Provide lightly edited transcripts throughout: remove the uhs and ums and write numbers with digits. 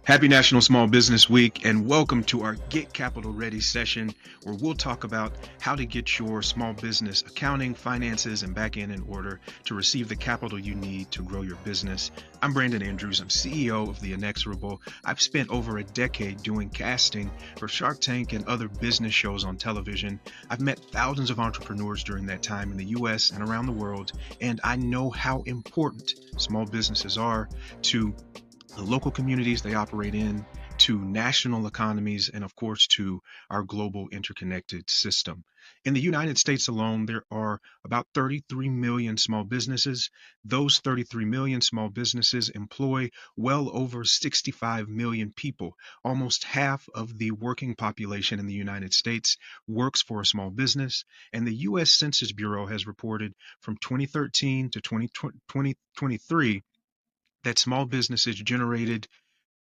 Happy National Small Business Week, and welcome to our Get Capital Ready session, where we'll talk about how to get your small business accounting, finances, and back end in order to receive the capital you need to grow your business. I'm Brandon Andrews. I'm CEO of The Inexorable. I've spent over a decade doing casting for Shark Tank and other business shows on television. I've met thousands of entrepreneurs during that time in the US and around the world, and I know how important small businesses are to the local communities they operate in, to national economies, and of course to our global interconnected system. In the United States alone, there are about 33 million small businesses. Those 33 million small businesses employ well over 65 million people. Almost half of the working population in the United States works for a small business, and the U.S. Census Bureau has reported from 2013 to 2023 that small businesses generated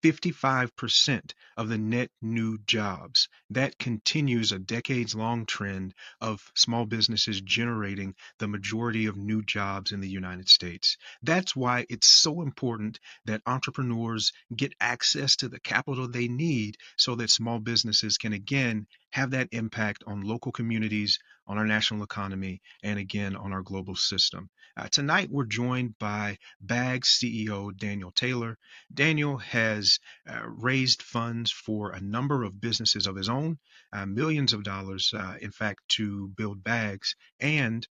55% of the net new jobs. That continues a decades long trend of small businesses generating the majority of new jobs in the United States. That's why it's so important that entrepreneurs get access to the capital they need so that small businesses can again have that impact on local communities, on our national economy, and again on our global system. Tonight, we're joined by Bags CEO Daniel Taylor. Daniel has raised funds for a number of businesses of his own, millions of dollars, in fact, to build Bags. And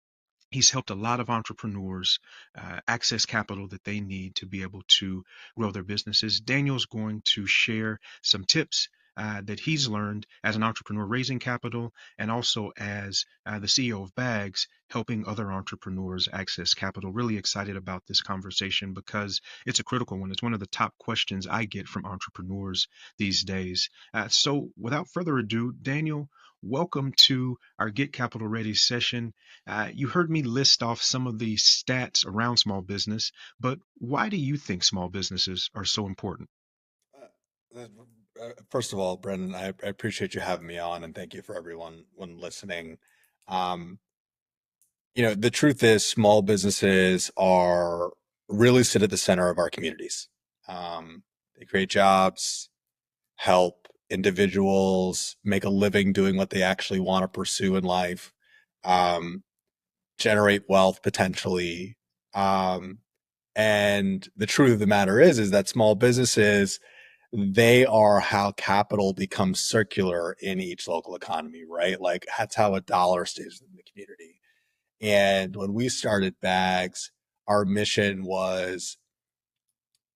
he's helped a lot of entrepreneurs access capital that they need to be able to grow their businesses. Daniel's going to share some tips that he's learned as an entrepreneur raising capital and also as the CEO of Bags, helping other entrepreneurs access capital. Really excited about this conversation because it's a critical one. It's one of the top questions I get from entrepreneurs these days. So, without further ado, Daniel, welcome to our Get Capital Ready session. You heard me list off some of the stats around small business, but why do you think small businesses are so important? Uh, First of all, Brendan, I appreciate you having me on, and thank you for everyone when listening. Um, the truth is, small businesses are really sit at the center of our communities. They create jobs, help individuals make a living doing what they actually want to pursue in life, um, generate wealth potentially. Um, and the truth of the matter is that small businesses, they are how capital becomes circular in each local economy, right? Like that's how a dollar stays in the community. And when we started Bags, our mission was,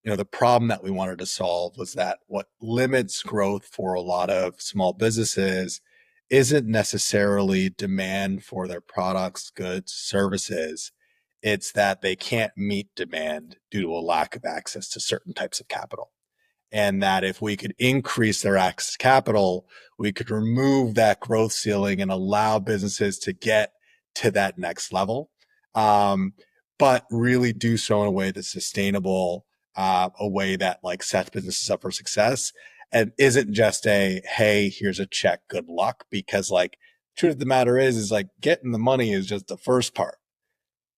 the problem that we wanted to solve was that what limits growth for a lot of small businesses isn't necessarily demand for their products, goods, services. It's that they can't meet demand due to a lack of access to certain types of capital, and that if we could increase their access to capital, we could remove that growth ceiling and allow businesses to get to that next level, um, but really do so in a way that's sustainable, a way that like sets businesses up for success and isn't just a, hey, here's a check, good luck. Because like, truth of the matter is like getting the money is just the first part.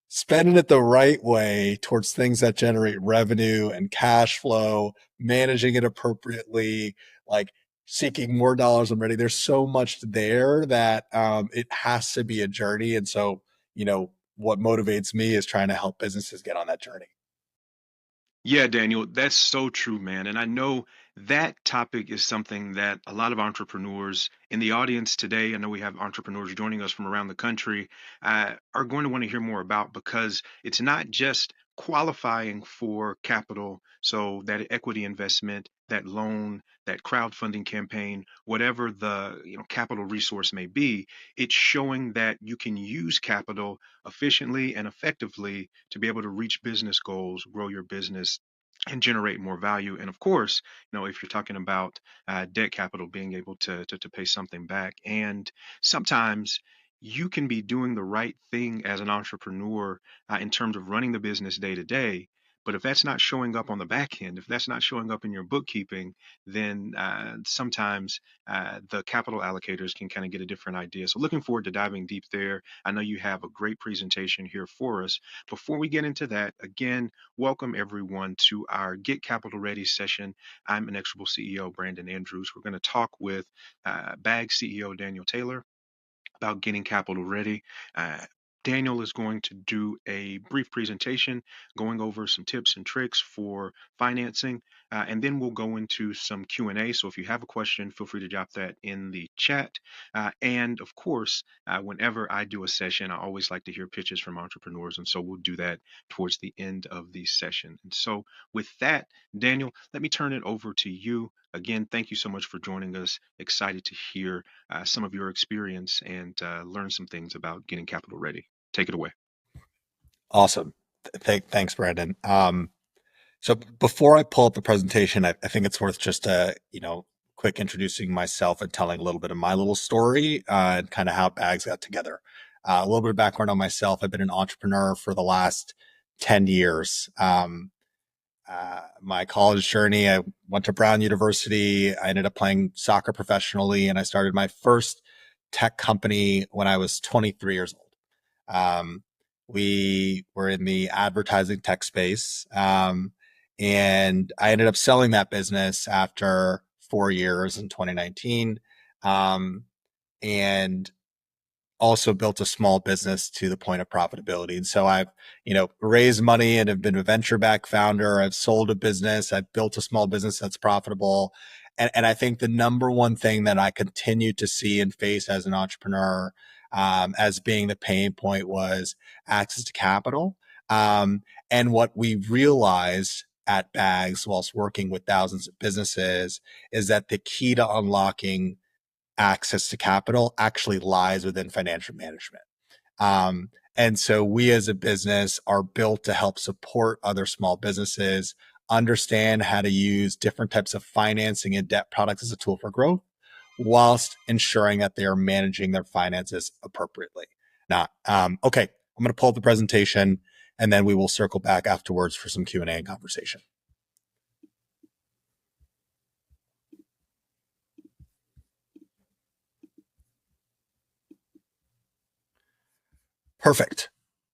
Spending it the right way towards things that generate revenue and cash flow, managing it appropriately, like seeking more dollars already. There's so much there that it has to be a journey. And so, what motivates me is trying to help businesses get on that journey. Yeah, Daniel, that's so true, man. And I know that topic is something that a lot of entrepreneurs in the audience today, I know we have entrepreneurs joining us from around the country, are going to want to hear more about because it's not just qualifying for capital. So that equity investment, that loan, that crowdfunding campaign, whatever the capital resource may be, it's showing that you can use capital efficiently and effectively to be able to reach business goals, grow your business, and generate more value. And of course, if you're talking about debt capital, being able to pay something back. And sometimes you can be doing the right thing as an entrepreneur in terms of running the business day to day. But if that's not showing up on the back end, if that's not showing up in your bookkeeping, then sometimes the capital allocators can kind of get a different idea. So looking forward to diving deep there. I know you have a great presentation here for us. Before we get into that, again, welcome everyone to our Get Capital Ready session. I'm Inexorable CEO Brandon Andrews. We're going to talk with BAG CEO Daniel Taylor about getting capital ready. Uh, Daniel is going to do a brief presentation going over some tips and tricks for financing, and then we'll go into some Q&A. So if you have a question, feel free to drop that in the chat. And of course, whenever I do a session, I always like to hear pitches from entrepreneurs, and so we'll do that towards the end of the session. And so with that, Daniel, let me turn it over to you. Again, thank you so much for joining us. Excited to hear some of your experience and learn some things about getting capital ready. Take it away. Awesome. Thanks, Brandon. So before I pull up the presentation, I think it's worth just quick introducing myself and telling a little bit of my little story and kind of how Bags got together. A little bit of background on myself. I've been an entrepreneur for the last 10 years. My college journey, I went to Brown University. I ended up playing soccer professionally, and I started my first tech company when I was 23 years old. We were in the advertising tech space. And I ended up selling that business after 4 years in 2019. And also built a small business to the point of profitability. And so I've, raised money and have been a venture back founder. I've sold a business. I've built a small business that's profitable. And I think the number one thing that I continue to see and face as an entrepreneur as being the pain point was access to capital. And what we realized at Bags whilst working with thousands of businesses is that the key to unlocking access to capital actually lies within financial management. And so we as a business are built to help support other small businesses understand how to use different types of financing and debt products as a tool for growth, whilst ensuring that they are managing their finances appropriately. Now, okay, I'm going to pull up the presentation and then we will circle back afterwards for some Q&A and conversation. Perfect.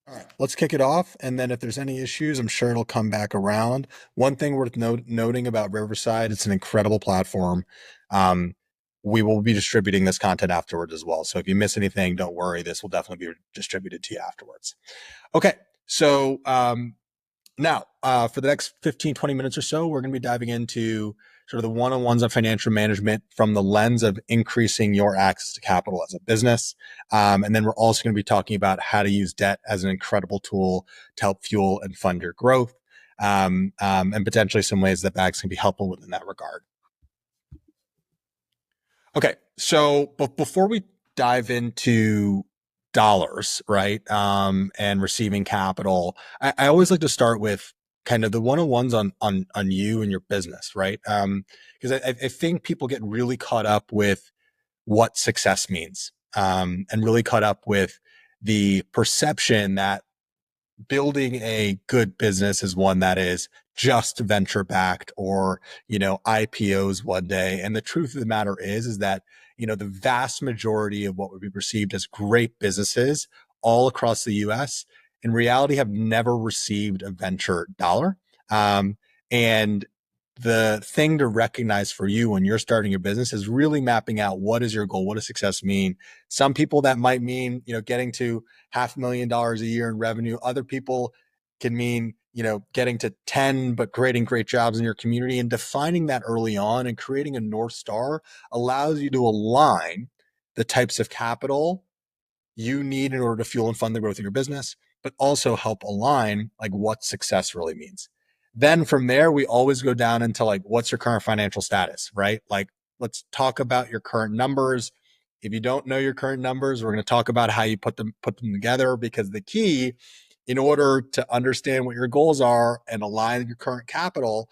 All right, let's kick it off. And then if there's any issues, I'm sure it'll come back around. One thing worth noting about Riverside, it's an incredible platform. We will be distributing this content afterwards as well. So if you miss anything, don't worry. This will definitely be distributed to you afterwards. Okay, so now for the next 15, 20 minutes or so, we're going to be diving into sort of the one-on-ones on financial management from the lens of increasing your access to capital as a business. And then we're also going to be talking about how to use debt as an incredible tool to help fuel and fund your growth, and potentially some ways that Bags can be helpful within that regard. Okay, so before we dive into dollars, right, and receiving capital, I always like to start with kind of the one-on-ones on you and your business, right? Because I think people get really caught up with what success means, and really caught up with the perception that building a good business is one that is just venture backed or, IPOs one day. And the truth of the matter is that, the vast majority of what would be perceived as great businesses all across the US in reality have never received a venture dollar. And the thing to recognize for you when you're starting your business is really mapping out what is your goal, what does success mean. Some people that might mean, getting to $500,000 a year in revenue. Other people can mean, getting to 10, but creating great jobs in your community, and defining that early on and creating a North Star allows you to align the types of capital you need in order to fuel and fund the growth of your business, but also help align like what success really means. Then from there, we always go down into like, what's your current financial status, right? Like, let's talk about your current numbers. If you don't know your current numbers, we're going to talk about how you put them together, because the key in order to understand what your goals are and align your current capital,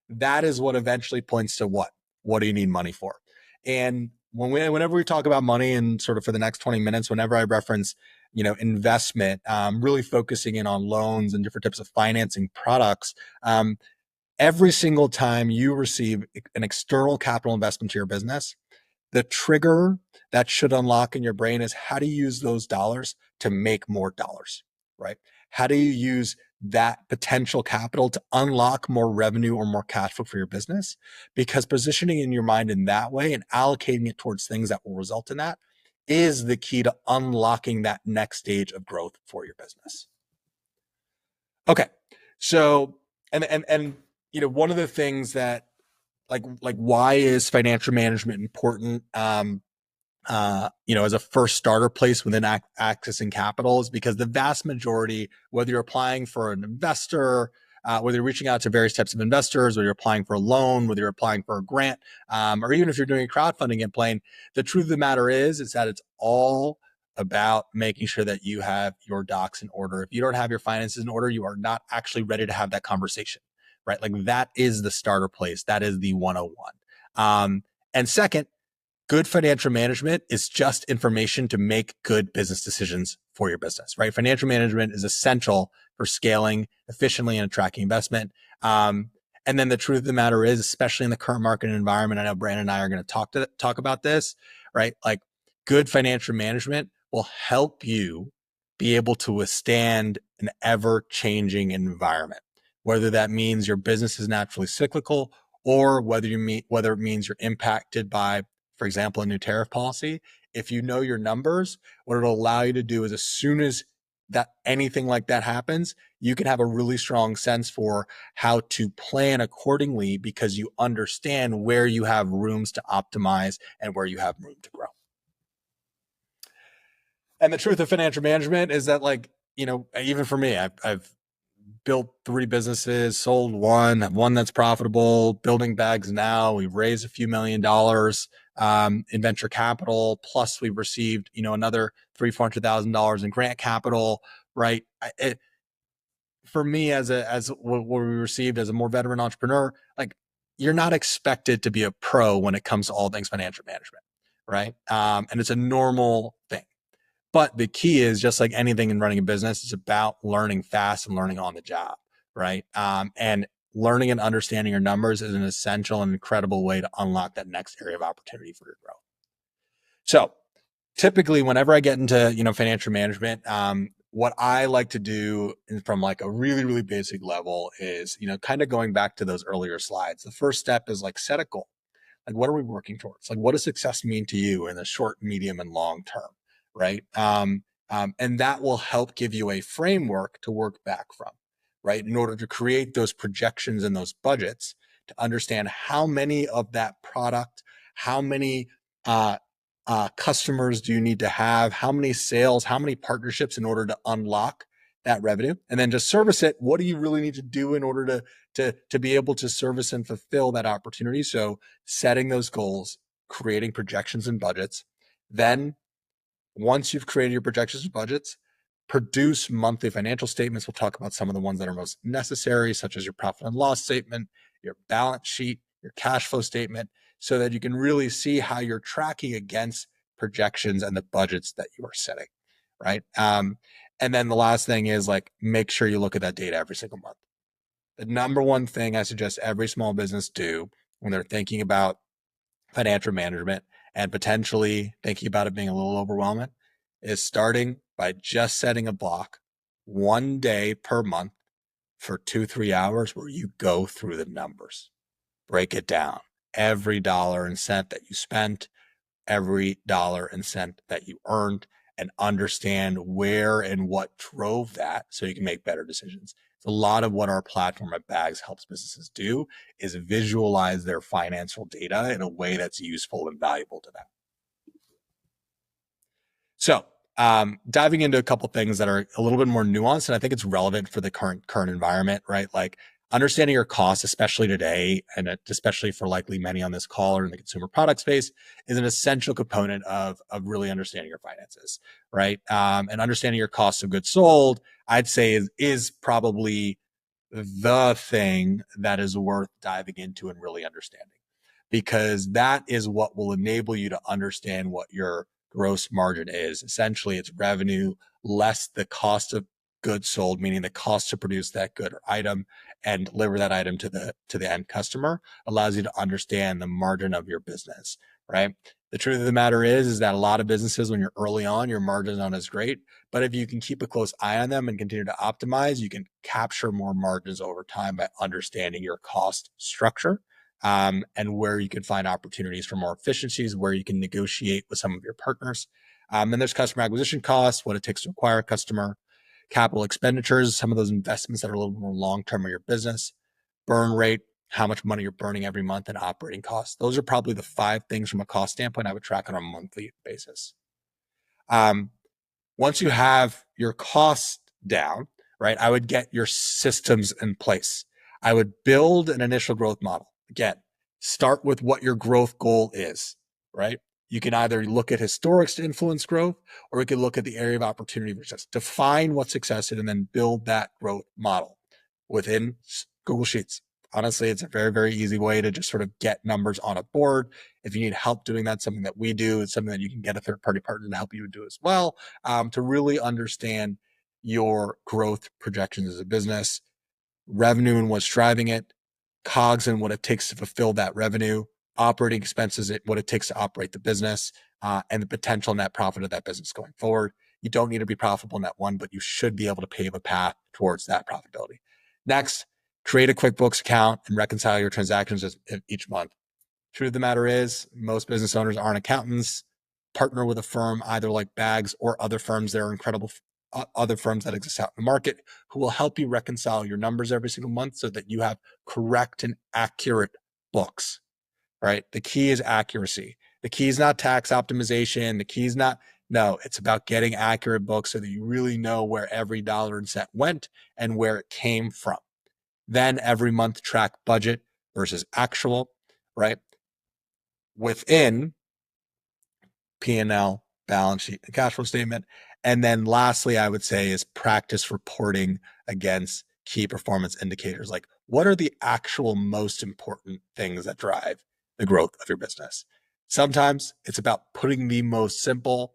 that is what eventually points to what do you need money for? And whenever we talk about money and sort of for the next 20 minutes, whenever I reference investment, really focusing in on loans and different types of financing products. Every single time you receive an external capital investment to your business, the trigger that should unlock in your brain is, how do you use those dollars to make more dollars, right? How do you use that potential capital to unlock more revenue or more cash flow for your business? Because positioning in your mind in that way and allocating it towards things that will result in that is the key to unlocking that next stage of growth for your business. Okay. So, and one of the things that, like why is financial management important? As a first starter place within accessing capital, is because the vast majority, whether you're applying for an investor, whether you're reaching out to various types of investors, whether you're applying for a loan, whether you're applying for a grant, or even if you're doing a crowdfunding campaign, the truth of the matter is that it's all about making sure that you have your docs in order. If you don't have your finances in order, you are not actually ready to have that conversation, right? Like, that is the starter place. That is the 101. And second, good financial management is just information to make good business decisions for your business, right? Financial management is essential for scaling efficiently and attracting investment. And then the truth of the matter is, especially in the current market environment, I know Brandon and I are going to talk about this, right? Like, good financial management will help you be able to withstand an ever-changing environment, whether that means your business is naturally cyclical, or whether it means you're impacted by, for example, a new tariff policy. If you know your numbers, what it'll allow you to do is, as soon as that anything like that happens, you can have a really strong sense for how to plan accordingly, because you understand where you have rooms to optimize and where you have room to grow. And the truth of financial management is that, even for me, I've built 3 businesses, sold one that's profitable, building Bags now. We've raised a few $1 million in venture capital. Plus, we've received, another $300,000 in grant capital, right? For me, as what we received as a more veteran entrepreneur, like, you're not expected to be a pro when it comes to all things financial management, right? And it's a normal thing. But the key is, just like anything in running a business, it's about learning fast and learning on the job, right? And learning and understanding your numbers is an essential and incredible way to unlock that next area of opportunity for your growth. So typically, whenever I get into, financial management, what I like to do from like a really, really basic level is, kind of going back to those earlier slides. The first step is like, set a goal. Like, what are we working towards? Like, what does success mean to you in the short, medium, and long term, right? And that will help give you a framework to work back from, right? In order to create those projections and those budgets, to understand how many of that product, how many customers do you need to have, how many sales, how many partnerships in order to unlock that revenue, and then just service it. What do you really need to do in order to be able to service and fulfill that opportunity? So setting those goals, creating projections and budgets. Then once you've created your projections and budgets, produce monthly financial statements. We'll talk about some of the ones that are most necessary, such as your profit and loss statement, your balance sheet, your cash flow statement, so that you can really see how you're tracking against projections and the budgets that you are setting, right? And then the last thing is, like, make sure you look at that data every single month. The number one thing I suggest every small business do when they're thinking about financial management and potentially thinking about it being a little overwhelming is starting by just setting a block 1 day per month for 2-3 hours where you go through the numbers, break it down, every dollar and cent that you spent, every dollar and cent that you earned, and understand where and what drove that, so you can make better decisions. A lot of what our platform at Bags helps businesses do is visualize their financial data in a way that's useful and valuable to them. So diving into a couple things that are a little bit more nuanced, and I think it's relevant for the current environment, right? Like, understanding your costs, especially today, and especially for likely many on this call or in the consumer product space, is an essential component of really understanding your finances, right? And understanding your cost of goods sold, I'd say is probably the thing that is worth diving into and really understanding, because that is what will enable you to understand what your gross margin is. Essentially, it's revenue less the cost of goods sold, meaning the cost to produce that good or item and deliver that item to the end customer. Allows you to understand the margin of your business, right? The truth of the matter is that a lot of businesses, when you're early on, your margins aren't as great. But if you can keep a close eye on them and continue to optimize, you can capture more margins over time by understanding your cost structure, and where you can find opportunities for more efficiencies, where you can negotiate with some of your partners. And there's customer acquisition costs, what it takes to acquire a customer, capital expenditures, some of those investments that are a little more long-term of your business, burn rate, how much money you're burning every month, and operating costs. Those are probably the 5 things from a cost standpoint I would track on a monthly basis. Once you have your costs down, right, I would get your systems in place. I would build an initial growth model. Again, start with what your growth goal is, right? You can either look at historics to influence growth, or you can look at the area of opportunity for success. Define what success is and then build that growth model within Google Sheets. Honestly, it's a very, very easy way to just sort of get numbers on a board. If you need help doing that, something that we do, it's something that you can get a third-party partner to help you do as well, to really understand your growth projections as a business, revenue and what's driving it, COGS and what it takes to fulfill that revenue, operating expenses, what it takes to operate the business, and the potential net profit of that business going forward. You don't need to be profitable in that one, but you should be able to pave a path towards that profitability. Next, create a QuickBooks account and reconcile your transactions each month. Truth of the matter is, most business owners aren't accountants. Partner with a firm either like Bags or other firms. There are incredible other firms that exist out in the market who will help you reconcile your numbers every single month so that you have correct and accurate books, right? The key is accuracy. The key is not tax optimization. The key is not, no, it's about getting accurate books so that you really know where every dollar and cent went and where it came from. Then every month track budget versus actual, right? Within P&L, balance sheet, and cash flow statement. And then lastly, I would say is practice reporting against key performance indicators. Like, what are the actual most important things that drive the growth of your business? Sometimes it's about putting the most simple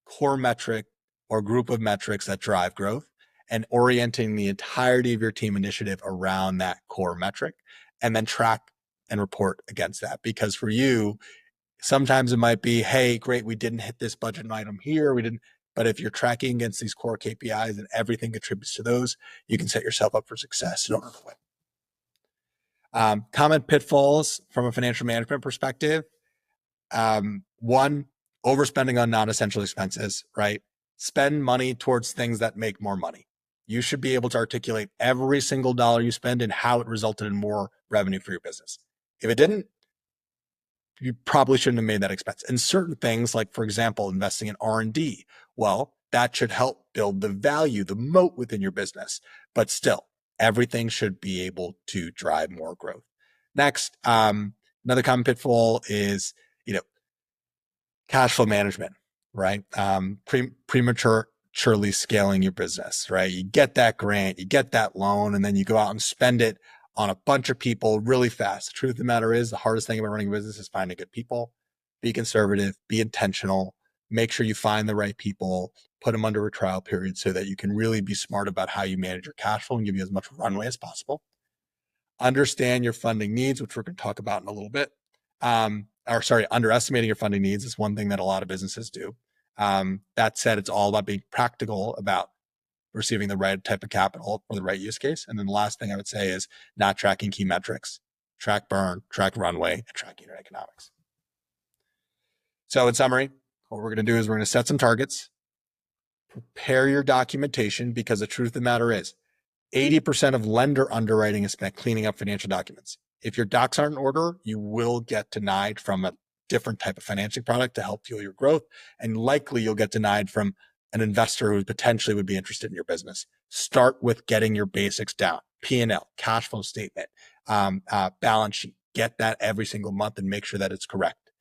core metric or group of metrics that drive growth and orienting the entirety of your team initiative around that core metric, and then track and report against that. Because for you, sometimes it might be, hey, great, we didn't hit this budget item here, we didn't. But if you're tracking against these core KPIs and everything contributes to those, you can set yourself up for success in order to win. Common pitfalls from a financial management perspective. One, overspending on non-essential expenses, right? Spend money towards things that make more money. You should be able to articulate every single dollar you spend and how it resulted in more revenue for your business. If it didn't, you probably shouldn't have made that expense. And certain things, like, for example, investing in R&D, well, that should help build the value, the moat within your business. But still, everything should be able to drive more growth. Next, another common pitfall is, cash flow management, right? Prematurely scaling your business, right? You get that grant, you get that loan, and then you go out and spend it on a bunch of people really fast. The truth of the matter is, the hardest thing about running a business is finding good people. Be conservative, be intentional, make sure you find the right people, put them under a trial period so that you can really be smart about how you manage your cash flow and give you as much runway as possible. Understand your funding needs, which we're going to talk about in a little bit. Underestimating your funding needs is one thing that a lot of businesses do. That said, it's all about being practical about receiving the right type of capital for the right use case. And then the last thing I would say is not tracking key metrics. Track burn, track runway, and track unit economics. So in summary, what we're going to do is we're going to set some targets, prepare your documentation, because the truth of the matter is 80% of lender underwriting is spent cleaning up financial documents. If your docs aren't in order, you will get denied from a different type of financing product to help fuel your growth. And likely you'll get denied from an investor who potentially would be interested in your business. Start with getting your basics down. P&L, cash flow statement, balance sheet. Get that every single month and make sure that it's correct.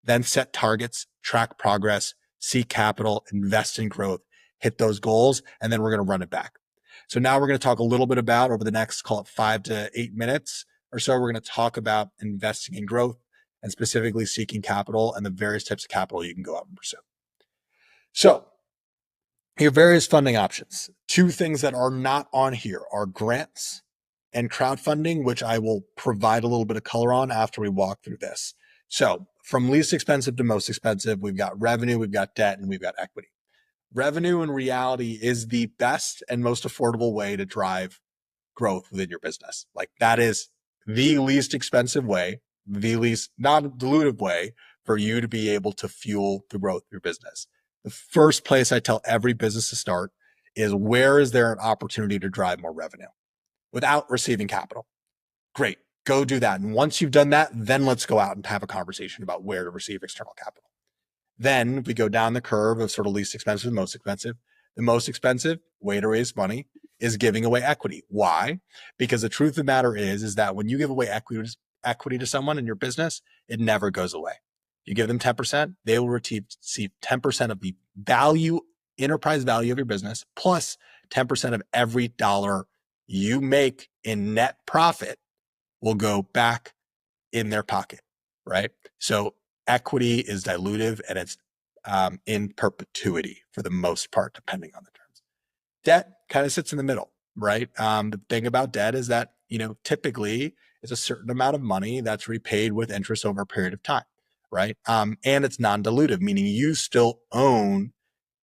Then set targets, track progress, seek capital, invest in growth, hit those goals, and then we're going to run it back. So now we're going to talk a little bit about, over the next, call it 5 to 8 minutes or so, we're going to talk about investing in growth and specifically seeking capital and the various types of capital you can go out and pursue. So your various funding options. Two things that are not on here are grants and crowdfunding, which I will provide a little bit of color on after we walk through this. So from least expensive to most expensive, we've got revenue, we've got debt, and we've got equity. Revenue in reality is the best and most affordable way to drive growth within your business. Like that is the least expensive way, the least non-dilutive way for you to be able to fuel the growth of your business. The first place I tell every business to start is where is there an opportunity to drive more revenue without receiving capital? Great, go do that. And once you've done that, then let's go out and have a conversation about where to receive external capital. Then we go down the curve of sort of least expensive to most expensive. The most expensive way to raise money is giving away equity. Why? Because the truth of the matter is that when you give away equity to someone in your business, it never goes away. You give them 10%, they will receive 10% of the value, enterprise value of your business, plus 10% of every dollar you make in net profit will go back in their pocket, right? So equity is dilutive and it's in perpetuity for the most part, depending on the terms. Debt kind of sits in the middle, right? The thing about debt is that, typically it's a certain amount of money that's repaid with interest over a period of time, right? And it's non-dilutive, meaning you still own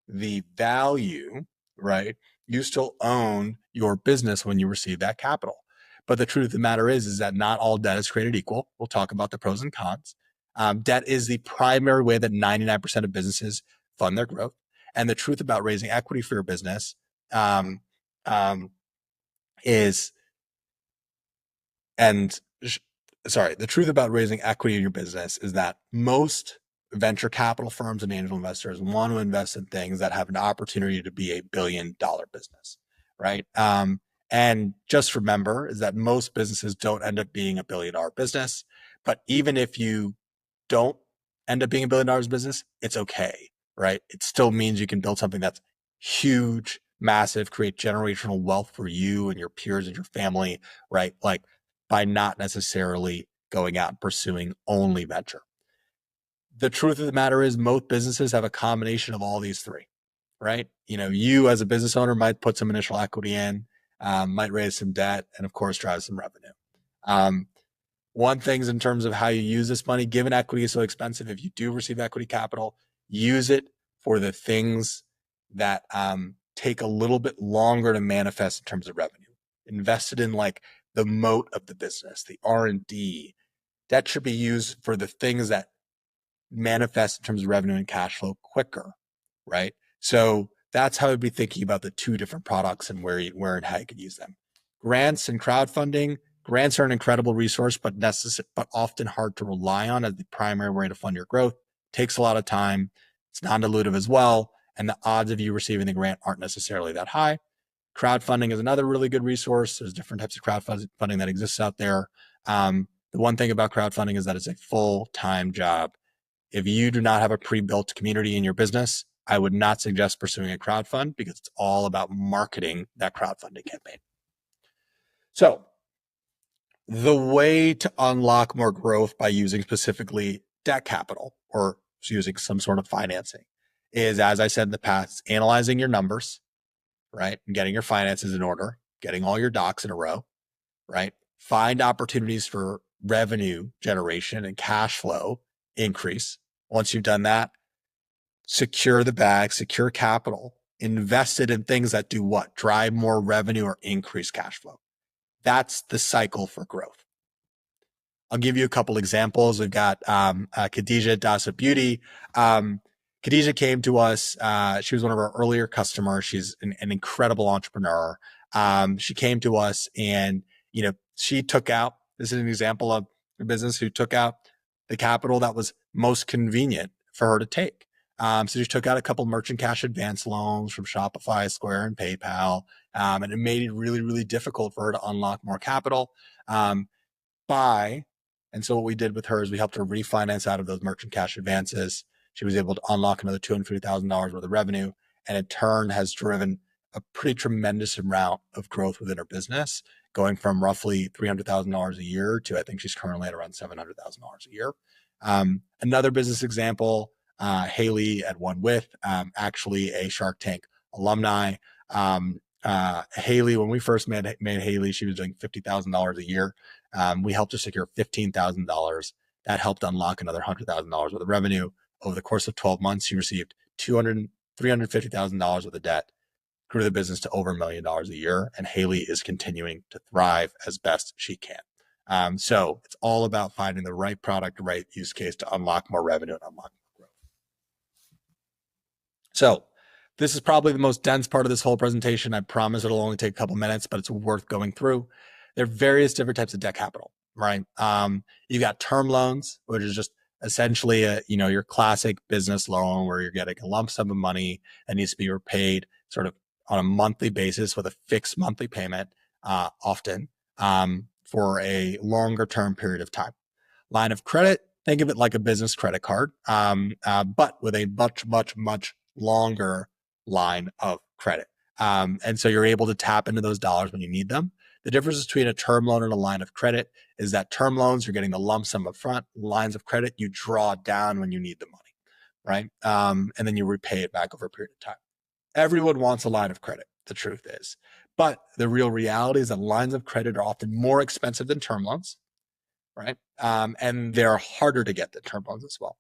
the value, right? You still own your business when you receive that capital. But the truth of the matter is that not all debt is created equal. We'll talk about the pros and cons. Debt is the primary way that 99% of businesses fund their growth. And the truth about raising equity for your business the truth about raising equity in your business is that most venture capital firms and angel investors want to invest in things that have an opportunity to be $1 billion business, right? And just remember is that most businesses don't end up being $1 billion business, but even if you don't end up being $1 billion business, it's okay, right? It still means you can build something that's huge, massive, create generational wealth for you and your peers and your family, right? Like by not necessarily going out and pursuing only venture. The truth of the matter is most businesses have a combination of all these three, right? You as a business owner might put some initial equity in, might raise some debt, and of course, drive some revenue. One thing's in terms of how you use this money, given equity is so expensive, if you do receive equity capital, use it for the things that take a little bit longer to manifest in terms of revenue. Invested in like the moat of the business, the R&D, that should be used for the things that manifest in terms of revenue and cash flow quicker, right? So that's how I'd be thinking about the two different products and where and how you could use them. Grants and crowdfunding. Grants are an incredible resource, but often hard to rely on as the primary way to fund your growth. Takes a lot of time. It's non-dilutive as well, and the odds of you receiving the grant aren't necessarily that high. Crowdfunding is another really good resource. There's different types of crowdfunding that exists out there. The one thing about crowdfunding is that it's a full-time job. If you do not have a pre-built community in your business, I would not suggest pursuing a crowdfund because it's all about marketing that crowdfunding campaign. So the way to unlock more growth by using specifically debt capital or using some sort of financing is, as I said in the past, analyzing your numbers, right? And getting your finances in order, getting all your docs in a row, right? Find opportunities for revenue generation and cash flow increase. Once you've done that, secure the bag, secure capital, invest it in things that do what? Drive more revenue or increase cash flow. That's the cycle for growth. I'll give you a couple examples. We've got Khadija at Dasa Beauty. Khadija came to us. She was one of our earlier customers. She's an incredible entrepreneur. She came to us and, she took out, this is an example of a business who took out the capital that was most convenient for her to take. So she took out a couple merchant cash advance loans from Shopify, Square, and PayPal. And it made it really, really difficult for her to unlock more capital. And so what we did with her is we helped her refinance out of those merchant cash advances. She was able to unlock another $250,000 worth of revenue, and in turn has driven a pretty tremendous amount of growth within her business, going from roughly $300,000 a year to I think she's currently at around $700,000 a year. Another business example, Haley at One With, actually a Shark Tank alumni. Haley, when we first met Haley, she was doing $50,000 a year. We helped her secure $15,000. That helped unlock another $100,000 worth of revenue. Over the course of 12 months, she received $350,000 worth of debt, grew the business to over $1 million a year, and Haley is continuing to thrive as best she can. So it's all about finding the right product, right use case to unlock more revenue and unlock more growth. So this is probably the most dense part of this whole presentation. I promise it'll only take a couple minutes, but it's worth going through. There are various different types of debt capital, right? You've got term loans, which is just essentially your classic business loan where you're getting a lump sum of money that needs to be repaid sort of on a monthly basis with a fixed monthly payment, often for a longer term period of time. Line of credit, think of it like a business credit card, but with a much longer line of credit. And so you're able to tap into those dollars when you need them. The difference between a term loan and a line of credit is that term loans, you're getting the lump sum up front. Lines of credit, you draw down when you need the money, right? And then you repay it back over a period of time. Everyone wants a line of credit, the truth is. But the real reality is that lines of credit are often more expensive than term loans, right? And they're harder to get than term loans as well.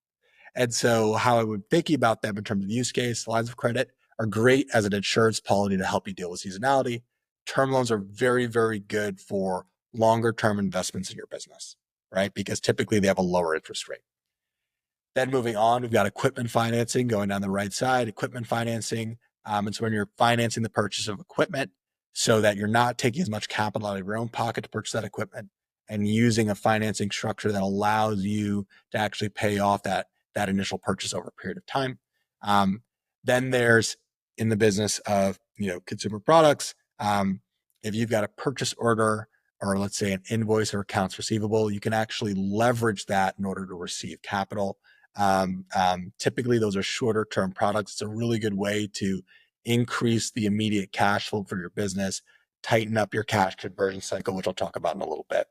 And so how I would think about them in terms of use case, lines of credit are great as an insurance policy to help you deal with seasonality. Term loans are very, very good for longer term investments in your business, right? Because typically they have a lower interest rate. Then moving on, we've got equipment financing going down the right side, equipment financing. It's when you're financing the purchase of equipment so that you're not taking as much capital out of your own pocket to purchase that equipment and using a financing structure that allows you to actually pay off that initial purchase over a period of time. Then there's in the business of consumer products. If you've got a purchase order or let's say an invoice or accounts receivable, you can actually leverage that in order to receive capital. Typically, those are shorter term products. It's a really good way to increase the immediate cash flow for your business, tighten up your cash conversion cycle, which I'll talk about in a little bit.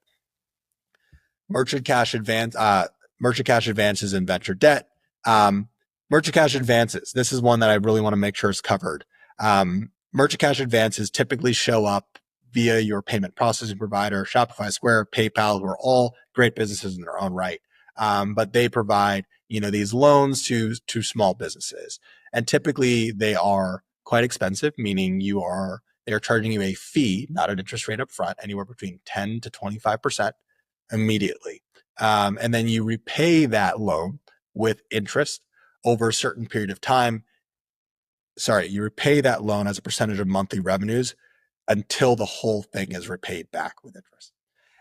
Merchant cash advances and venture debt. Merchant cash advances. This is one that I really want to make sure is covered. Merchant cash advances typically show up via your payment processing provider, Shopify, Square, PayPal, who are all great businesses in their own right. But they provide, these loans to small businesses. And typically they are quite expensive, meaning they're charging you a fee, not an interest rate up front, anywhere between 10 to 25% immediately. And then you repay that loan with interest over a certain period of time. You repay that loan as a percentage of monthly revenues until the whole thing is repaid back with interest.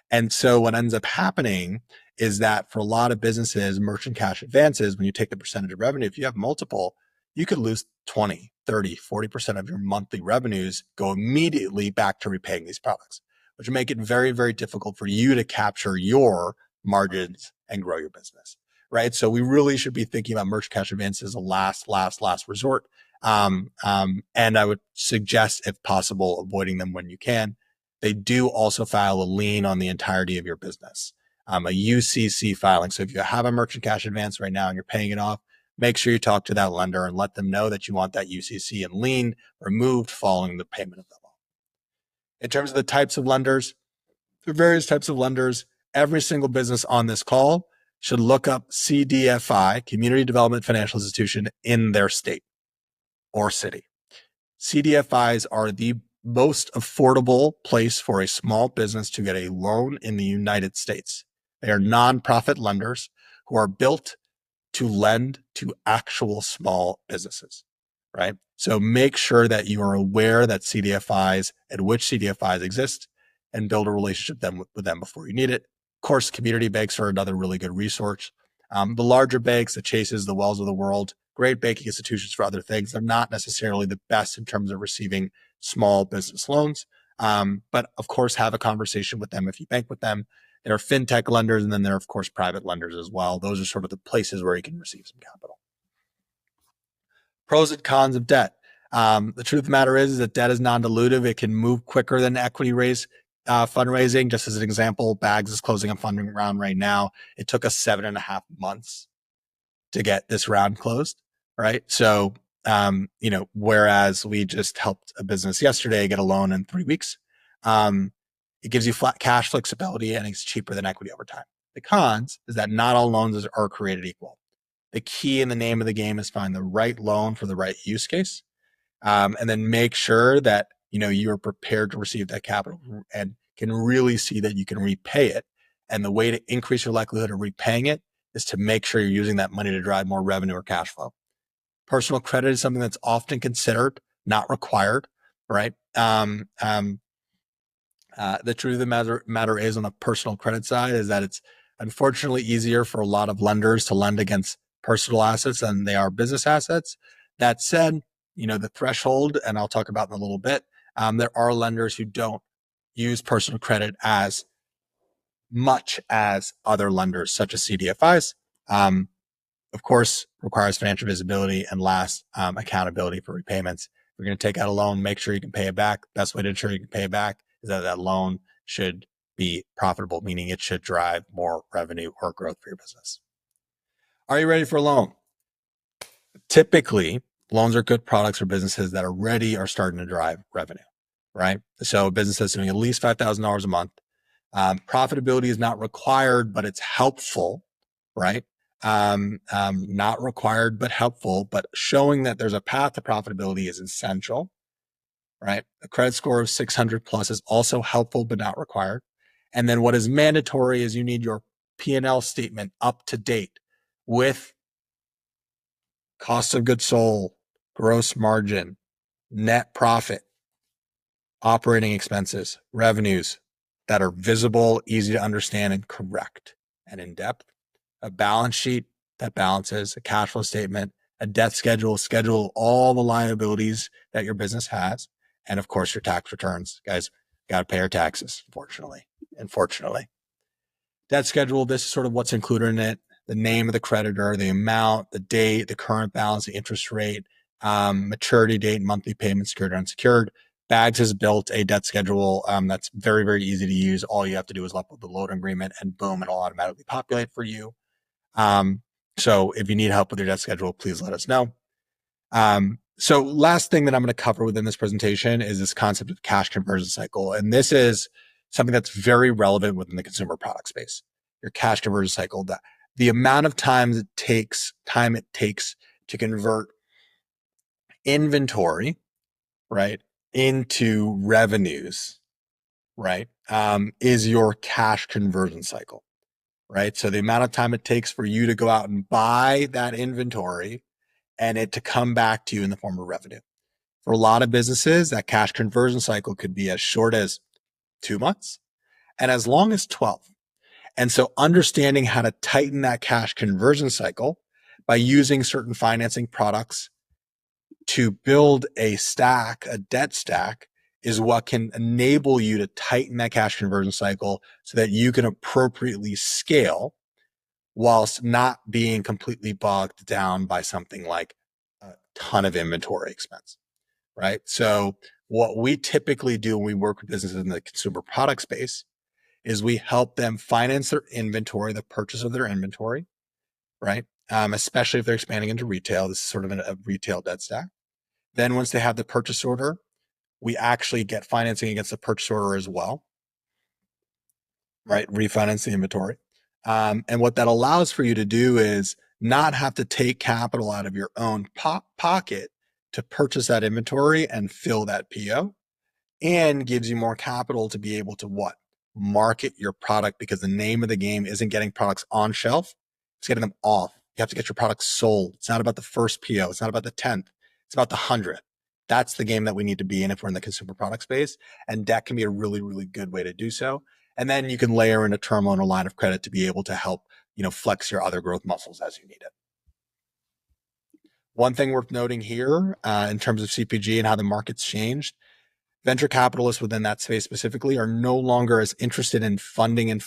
And so what ends up happening is that for a lot of businesses, merchant cash advances, when you take the percentage of revenue, if you have multiple, you could lose 20, 30, 40% of your monthly revenues go immediately back to repaying these products, which make it very, very difficult for you to capture your margins and grow your business, right? So we really should be thinking about merchant cash advances as a last resort. And I would suggest, if possible, avoiding them when you can. They do also file a lien on the entirety of your business, a UCC filing. So if you have a merchant cash advance right now and you're paying it off, make sure you talk to that lender and let them know that you want that UCC and lien removed following the payment of the loan. In terms of the types of lenders, there are various types of lenders. Every single business on this call should look up CDFI, Community Development Financial Institution, in their state or city. CDFIs are the most affordable place for a small business to get a loan in the United States. They are nonprofit lenders who are built to lend to actual small businesses, right? So make sure that you are aware that CDFIs and which CDFIs exist and build a relationship with them before you need it. Of course, community banks are another really good resource. The larger banks, the Chases, the Wells of the world, great banking institutions for other things. They're not necessarily the best in terms of receiving small business loans. But of course, have a conversation with them if you bank with them. There are fintech lenders, and then there are, of course, private lenders as well. Those are sort of the places where you can receive some capital. Pros and cons of debt. The truth of the matter is that debt is non-dilutive. It can move quicker than equity raise fundraising. Just as an example, Bags is closing a funding round right now. It took us 7.5 months to get this round closed, right? So, whereas we just helped a business yesterday get a loan in 3 weeks, it gives you flat cash flexibility and it's cheaper than equity over time. The cons is that not all loans are created equal. The key in the name of the game is find the right loan for the right use case, and then make sure that you're prepared to receive that capital and can really see that you can repay it. And the way to increase your likelihood of repaying it is to make sure you're using that money to drive more revenue or cash flow. Personal credit is something that's often considered, not required, right? The truth of the matter is, on the personal credit side, is that it's unfortunately easier for a lot of lenders to lend against personal assets than they are business assets. That said, the threshold, and I'll talk about in a little bit, there are lenders who don't use personal credit as much as other lenders, such as CDFIs. Of course, requires financial visibility and last, accountability for repayments. If you're going to take out a loan, make sure you can pay it back. Best way to ensure you can pay it back is that loan should be profitable, meaning it should drive more revenue or growth for your business. Are you ready for a loan? Typically, loans are good products for businesses that already are starting to drive revenue, right? So a business that's doing at least $5,000 a month. Profitability is not required, but it's helpful, right? Not required, but helpful, but showing that there's a path to profitability is essential, right? A credit score of 600 plus is also helpful, but not required. And then what is mandatory is you need your P&L statement up to date with cost of goods sold, gross margin, net profit, operating expenses, revenues that are visible, easy to understand, and correct and in depth. A balance sheet that balances, a cash flow statement, a debt schedule all the liabilities that your business has, and of course your tax returns. Guys, got to pay our taxes, unfortunately. Debt schedule, this is sort of what's included in it. The name of the creditor, the amount, the date, the current balance, the interest rate, maturity date, monthly payments, secured or unsecured. Bags has built a debt schedule that's very, very easy to use. All you have to do is upload the loan agreement and boom, it'll automatically populate for you. So if you need help with your debt schedule, please let us know. So last thing that I'm going to cover within this presentation is this concept of cash conversion cycle. And this is something that's very relevant within the consumer product space. Your cash conversion cycle, the amount of time it takes to convert inventory, right, into revenues, right, is your cash conversion cycle, right? So the amount of time it takes for you to go out and buy that inventory and it to come back to you in the form of revenue. For a lot of businesses, that cash conversion cycle could be as short as 2 months and as long as 12. And so understanding how to tighten that cash conversion cycle by using certain financing products to build a debt stack, is what can enable you to tighten that cash conversion cycle so that you can appropriately scale whilst not being completely bogged down by something like a ton of inventory expense, right? So what we typically do when we work with businesses in the consumer product space is we help them finance their inventory, the purchase of their inventory, right? Especially if they're expanding into retail. This is sort of a retail debt stack. Then once they have the purchase order, we actually get financing against the purchase order as well, right? Refinance the inventory. And what that allows for you to do is not have to take capital out of your own pocket to purchase that inventory and fill that PO, and gives you more capital to be able to market your product, because the name of the game isn't getting products on shelf, it's getting them off. You have to get your products sold. It's not about the first PO. It's not about the 10th. It's about the 100th. That's the game that we need to be in if we're in the consumer product space. And debt can be a really, really good way to do so. And then you can layer in a term loan or line of credit to be able to help, flex your other growth muscles as you need it. One thing worth noting here, in terms of CPG and how the market's changed, venture capitalists within that space specifically are no longer as interested in funding and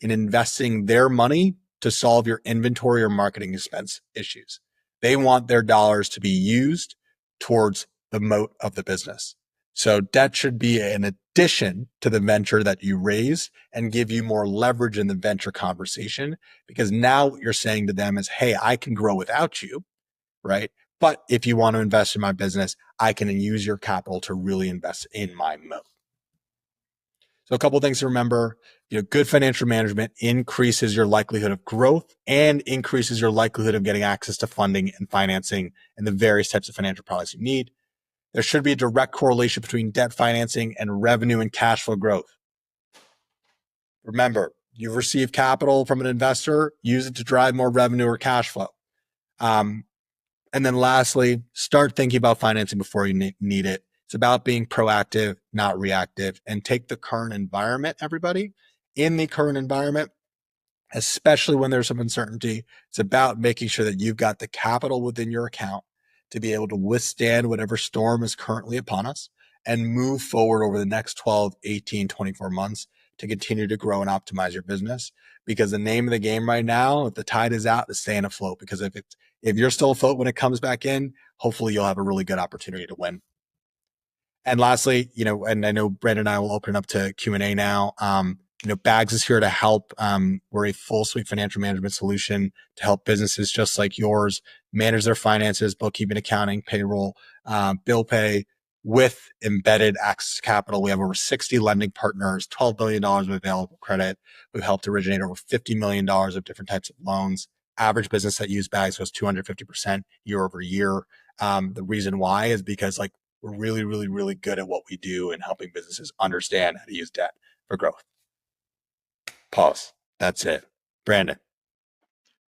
in investing their money to solve your inventory or marketing expense issues. They want their dollars to be used towards the moat of the business. So debt should be an addition to the venture that you raise and give you more leverage in the venture conversation, because now what you're saying to them is, hey, I can grow without you, right? But if you want to invest in my business, I can use your capital to really invest in my moat. So a couple of things to remember, good financial management increases your likelihood of growth and increases your likelihood of getting access to funding and financing and the various types of financial products you need. There should be a direct correlation between debt financing and revenue and cash flow growth. Remember, you've received capital from an investor, use it to drive more revenue or cash flow. And then lastly, start thinking about financing before you need it. It's about being proactive, not reactive, and take the current environment, everybody. In the current environment, especially when there's some uncertainty, it's about making sure that you've got the capital within your account to be able to withstand whatever storm is currently upon us and move forward over the next 12, 18, 24 months to continue to grow and optimize your business. Because the name of the game right now, if the tide is out, is staying afloat. Because if you're still afloat when it comes back in, hopefully you'll have a really good opportunity to win. And lastly, and I know Brandon and I will open up to Q&A now. Bags is here to help. We're a full suite financial management solution to help businesses just like yours manage their finances, bookkeeping, accounting, payroll, bill pay with embedded access to capital. We have over 60 lending partners, $12 billion of available credit. We've helped originate over $50 million of different types of loans. Average business that use Bags goes 250% year over year. The reason why is because we're really, really, really good at what we do and helping businesses understand how to use debt for growth. Pause. That's it. Brandon.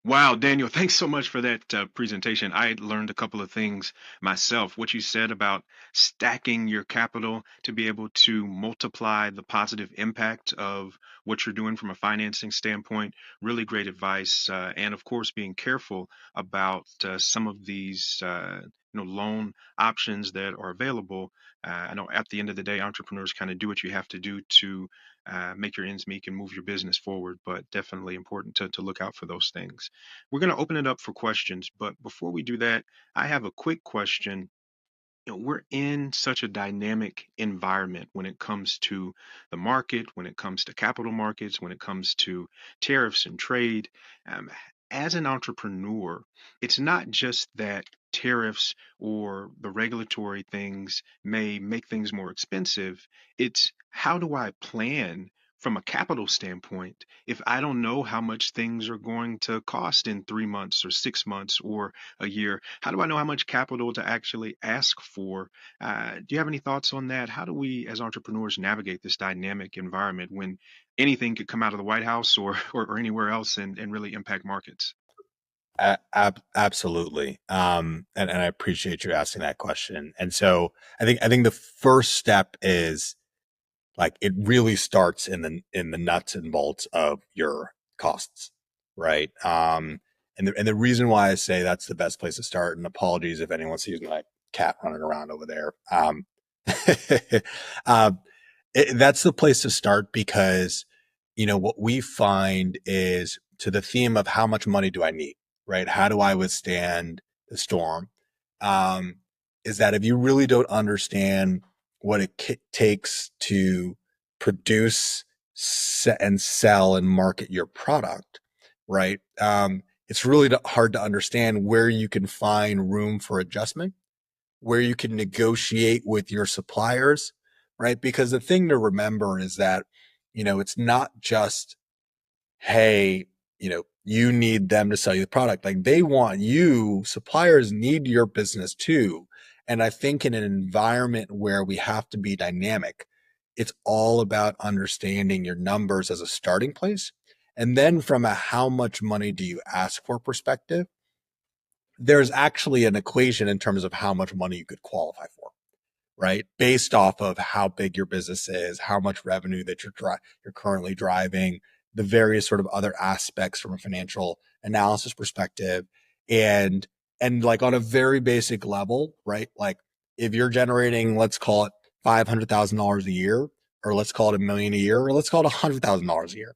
Wow, Daniel, thanks so much for that presentation. I learned a couple of things myself. What you said about stacking your capital to be able to multiply the positive impact of what you're doing from a financing standpoint, really great advice. And of course, being careful about some of these loan options that are available. I know at the end of the day, entrepreneurs kind of do what you have to do to make your ends meet and move your business forward, but definitely important to look out for those things. We're going to open it up for questions, but before we do that, I have a quick question. We're in such a dynamic environment when it comes to the market, when it comes to capital markets, when it comes to tariffs and trade. Um, as an entrepreneur, it's not just that tariffs or the regulatory things may make things more expensive. It's how do I plan from a capital standpoint if I don't know how much things are going to cost in 3 months or 6 months or a year? How do I know how much capital to actually ask for? Do you have any thoughts on that? How do we, as entrepreneurs, navigate this dynamic environment when anything could come out of the White House or anywhere else and really impact markets? Absolutely. And I appreciate you asking that question. And so I think the first step is it really starts in the nuts and bolts of your costs, right? And the reason why I say that's the best place to start, and apologies if anyone sees my cat running around over there. um, that's the place to start because, what we find is to the theme of how much money do I need, right? How do I withstand the storm? Um, is that if you really don't understand what it takes to produce and sell and market your product, right? It's really hard to understand where you can find room for adjustment, where you can negotiate with your suppliers, right? Because the thing to remember is that, it's not just, hey, you need them to sell you the product. They want you, suppliers need your business too. And I think in an environment where we have to be dynamic, it's all about understanding your numbers as a starting place. And then from a how much money do you ask for perspective, there's actually an equation in terms of how much money you could qualify for, right? Based off of how big your business is, how much revenue that you're currently driving, the various sort of other aspects from a financial analysis perspective. And on a very basic level, right? If you're generating, let's call it $500,000 a year, or let's call it $1 million a year, or let's call it $100,000 a year,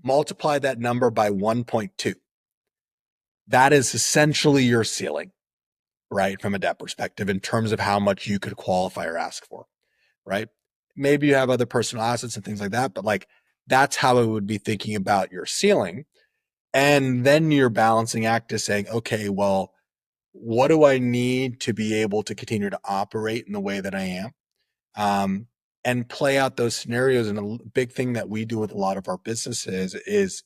multiply that number by 1.2. That is essentially your ceiling, right? From a debt perspective in terms of how much you could qualify or ask for, right? Maybe you have other personal assets and things like that, but like that's how I would be thinking about your ceiling. And then your balancing act is saying, okay, well, what do I need to be able to continue to operate in the way that I am? And play out those scenarios. And a big thing that we do with a lot of our businesses is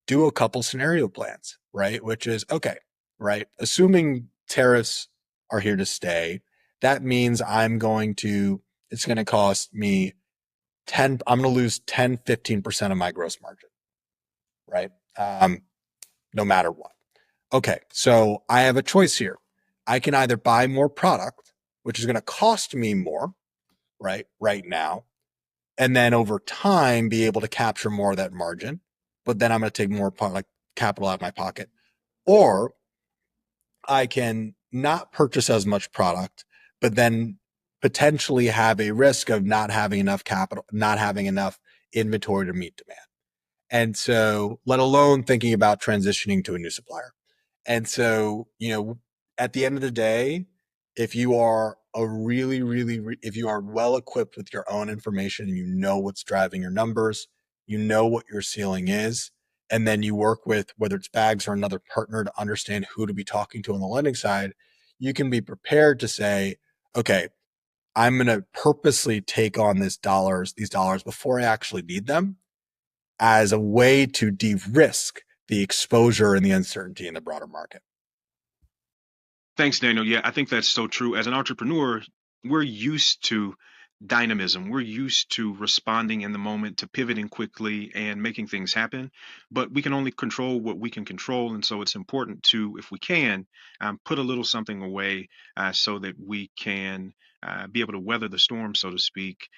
do a couple scenario plans, right? Which is, okay, right? Assuming tariffs are here to stay, that means it's going to cost me I'm going to lose 10, 15% of my gross margin, right? No matter what. Okay, so I have a choice here. I can either buy more product, which is going to cost me more, right now, and then over time be able to capture more of that margin, but then I'm going to take more capital out of my pocket. Or I can not purchase as much product, but then potentially have a risk of not having enough capital, not having enough inventory to meet demand. And so, let alone thinking about transitioning to a new supplier. And so, at the end of the day, if you are if you are well equipped with your own information and you know what's driving your numbers, you know what your ceiling is, and then you work with whether it's Bags or another partner to understand who to be talking to on the lending side, you can be prepared to say, okay, I'm going to purposely take on these dollars before I actually need them as a way to de-risk the exposure and the uncertainty in the broader market. Thanks, Daniel. Yeah, I think that's so true. As an entrepreneur, we're used to dynamism. We're used to responding in the moment, to pivoting quickly and making things happen. But we can only control what we can control. And so it's important to, if we can, put a little something away so that we can be able to weather the storm, so to speak,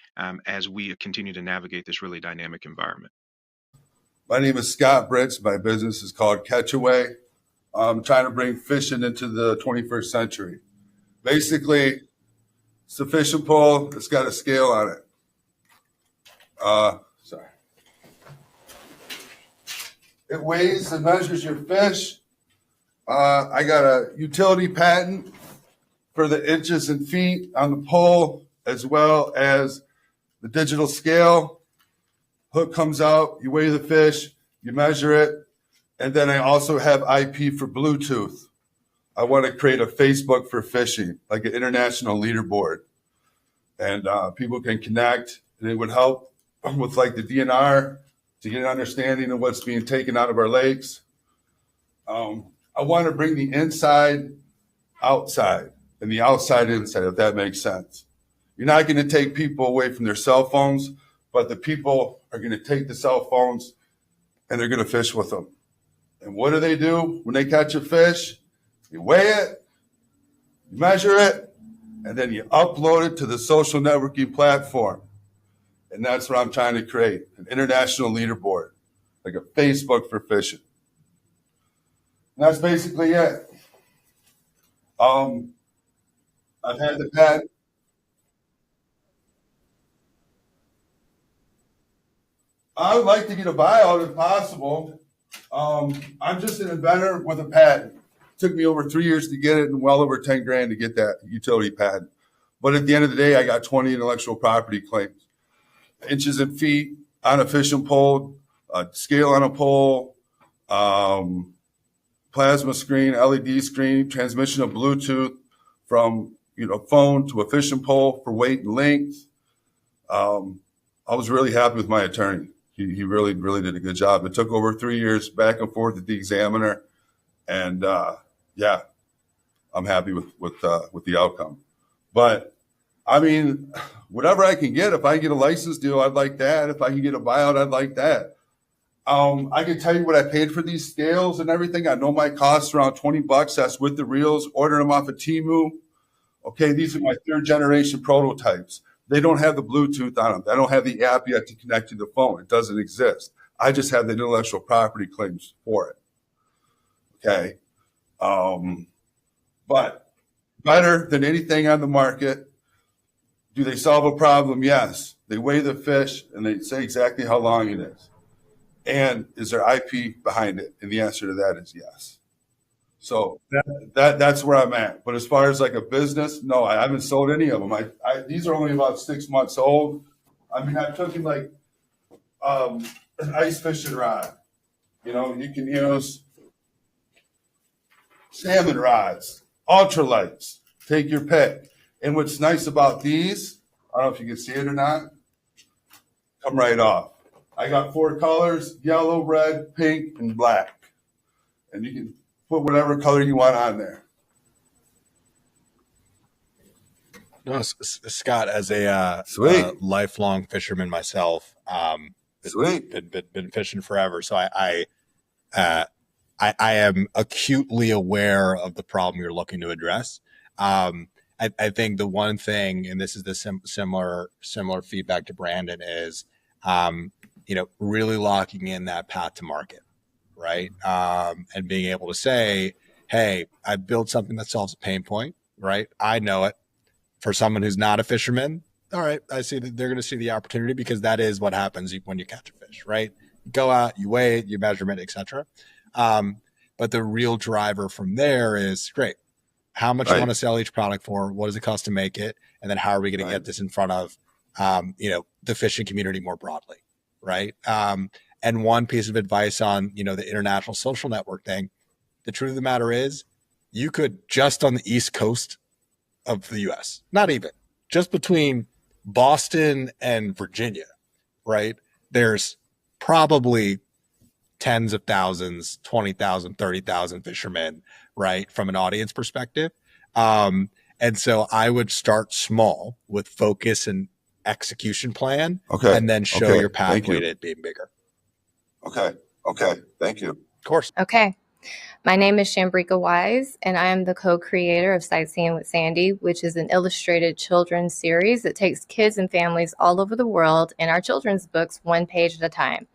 as we continue to navigate this really dynamic environment. My name is Scott Britz. My business is called Catchaway. I'm trying to bring fishing into the 21st century. Basically, it's a fishing pole. It's got a scale on it. Sorry. It weighs and measures your fish. I got a utility patent for the inches and feet on the pole, as well as the digital scale. Hook comes out, you weigh the fish, you measure it, and then I also have IP for Bluetooth. I want to create a Facebook for fishing, like an international leaderboard. And people can connect, and it would help with like the DNR to get an understanding of what's being taken out of our lakes. I want to bring the inside outside and the outside inside, if that makes sense. You're not going to take people away from their cell phones, but the people are going to take the cell phones and they're going to fish with them. And what do when they catch a fish? You weigh it, you measure it, and then you upload it to the social networking platform. And that's what I'm trying to create, an international leaderboard, like a Facebook for fishing. And that's basically it. I've had the patent. I would like to get a buyout if possible. I'm just an inventor with a patent. It took me over 3 years to get it and well over 10 grand to get that utility patent. But at the end of the day, I got 20 intellectual property claims. Inches and feet on a fishing pole, a scale on a pole, plasma screen, LED screen, transmission of Bluetooth from phone to a fishing pole for weight and length. I was really happy with my attorney. He really, really did a good job. It took over 3 years back and forth at the examiner. And yeah, I'm happy with the outcome. But I mean, whatever I can get, if I can get a license deal, I'd like that. If I can get a buyout, I'd like that. I can tell you what I paid for these scales and everything. I know my costs around $20. That's with the reels, ordering them off of Temu. Okay, these are my third generation prototypes. They don't have the Bluetooth on them. They don't have the app yet to connect to the phone. It doesn't exist. I just have the intellectual property claims for it. Okay. But better than anything on the market. Do they solve a problem? Yes. They weigh the fish and they say exactly how long it is. And is there IP behind it? And the answer to that is yes. So that's where I'm at. But as far as like a business, no, I haven't sold any of them. These are only about 6 months old. I mean, I took in like an ice fishing rod. You know, you can use salmon rods, ultralights, take your pick. And what's nice about these, I don't know if you can see it or not, come right off. I got 4 colors, yellow, red, pink, and black. And you can put whatever color you want on there. No, Scott, as a Sweet. lifelong fisherman myself, Sweet. been fishing forever, so I am acutely aware of the problem you're looking to address. I think the one thing, and this is the similar feedback to Brandon, is really locking in that path to market, right? And being able to say, hey, I built something that solves a pain point, right? I know it. For someone who's not a fisherman, all right, I see that they're going to see the opportunity, because that is what happens when you catch a fish, right? You go out, you weigh it, you measurement, etc. But the real driver from there is, great, how much you want to sell each product for, what does it cost to make it, and then how are we going to get this in front of the fishing community more broadly, right? And one piece of advice on the international social network thing, the truth of the matter is, you could, just on the East Coast of the US, not even, just between Boston and Virginia, right? There's probably tens of thousands, 20,000, 30,000 fishermen, right? From an audience perspective. And so I would start small with focus and execution plan, and then show your pathway to it being bigger. Okay. Thank you. Of course. Okay. My name is Shambrika Wise, and I am the co-creator of Sightseeing with Sandy, which is an illustrated children's series that takes kids and families all over the world in our children's books, one page at a time.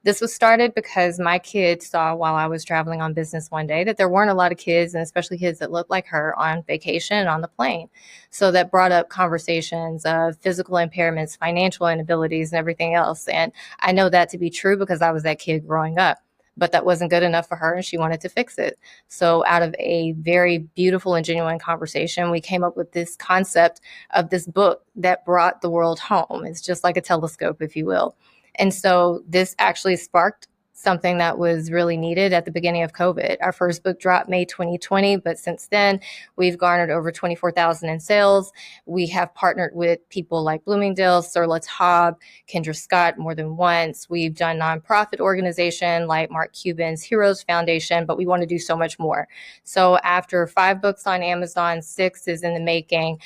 This was started because my kids saw, while I was traveling on business one day, that there weren't a lot of kids, and especially kids that looked like her, on vacation on the plane. So that brought up conversations of physical impairments, financial inabilities, and everything else. And I know that to be true because I was that kid growing up. But that wasn't good enough for her, and she wanted to fix it. So out of a very beautiful and genuine conversation, we came up with this concept of this book that brought the world home. It's just like a telescope, if you will. And so this actually sparked something that was really needed at the beginning of COVID. Our first book dropped May 2020, but since then we've garnered over 24,000 in sales. We have partnered with people like Bloomingdale's, Sir Let's Hob, Kendra Scott more than once. We've done nonprofit organization like Mark Cuban's Heroes Foundation, but we want to do so much more. So after 5 books on Amazon, 6 is in the making.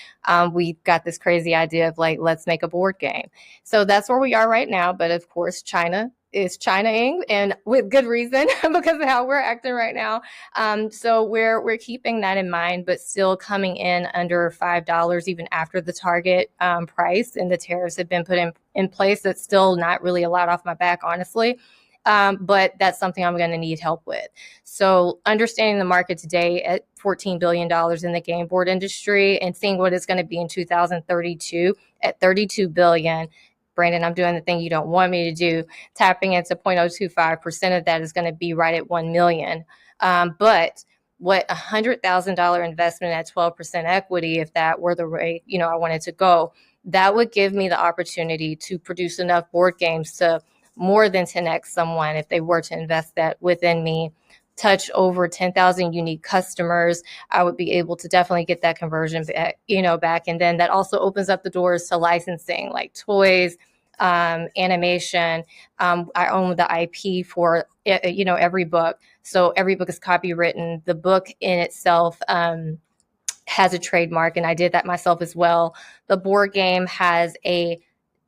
We got this crazy idea of like, let's make a board game. So that's where we are right now. But of course, China is China-ing, and with good reason because of how we're acting right now. So we're keeping that in mind, but still coming in under $5 even after the target price, and the tariffs have been put in place. That's still not really a lot off my back, honestly. But that's something I'm going to need help with. So understanding the market today at $14 billion in the game board industry, and seeing what it's going to be in 2032 at $32 billion. Brandon, I'm doing the thing you don't want me to do. Tapping into 0.025% of that is going to be right at $1 million. But what $100,000 investment at 12% equity, if that were the rate, I wanted to go, that would give me the opportunity to produce enough board games to more than 10x someone if they were to invest that within me. Touch over 10,000 unique customers, I would be able to definitely get that conversion back. And then that also opens up the doors to licensing, like toys, animation. I own the IP for, every book. So every book is copywritten. The book in itself has a trademark, and I did that myself as well. The board game has a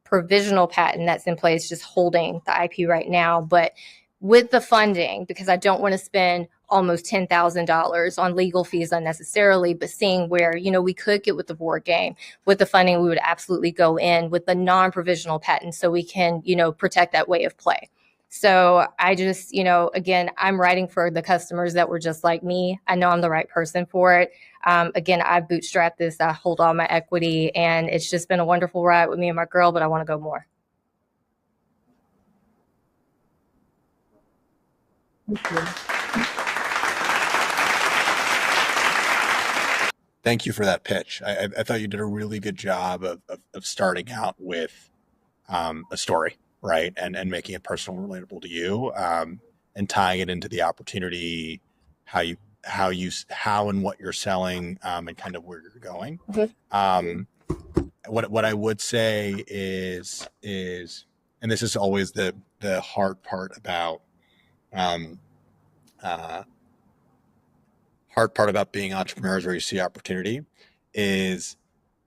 provisional patent that's in place, just holding the IP right now. But with the funding, because I don't want to spend almost $10,000 on legal fees unnecessarily, but seeing where, we could get with the board game, with the funding, we would absolutely go in with the non-provisional patent so we can, protect that way of play. So I just, again, I'm writing for the customers that were just like me. I know I'm the right person for it. Again, I bootstrapped this, I hold all my equity, and it's just been a wonderful ride with me and my girl, but I want to go more. Thank you. Thank you for that pitch. I thought you did a really good job of starting out with a story, right? And making it personal and relatable to you, and tying it into the opportunity, how and what you're selling, and kind of where you're going. Um, what I would say is, and this is always the hard part about, um, uh, being entrepreneurs where you see opportunity, is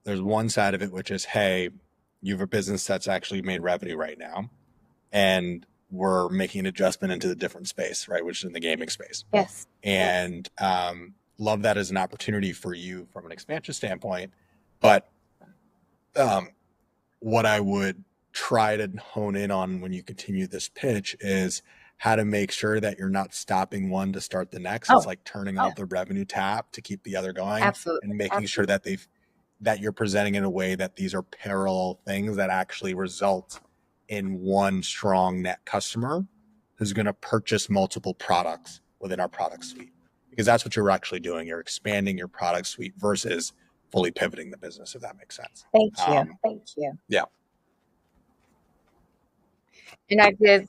there's one side of it, which is, hey, you have a business that's actually made revenue right now, and we're making an adjustment into the different space, right, which is in the gaming space. Yes. And love that as an opportunity for you from an expansion standpoint. But what I would try to hone in on when you continue this pitch is how to make sure that you're not stopping one to start the next. It's like turning off the revenue tap to keep the other going. Absolutely. And making sure that that you're presenting in a way that these are parallel things that actually result in one strong net customer who's going to purchase multiple products within our product suite, because that's what you're actually doing. You're expanding your product suite versus fully pivoting the business, if that makes sense. Thank you. Thank you. Yeah. And I did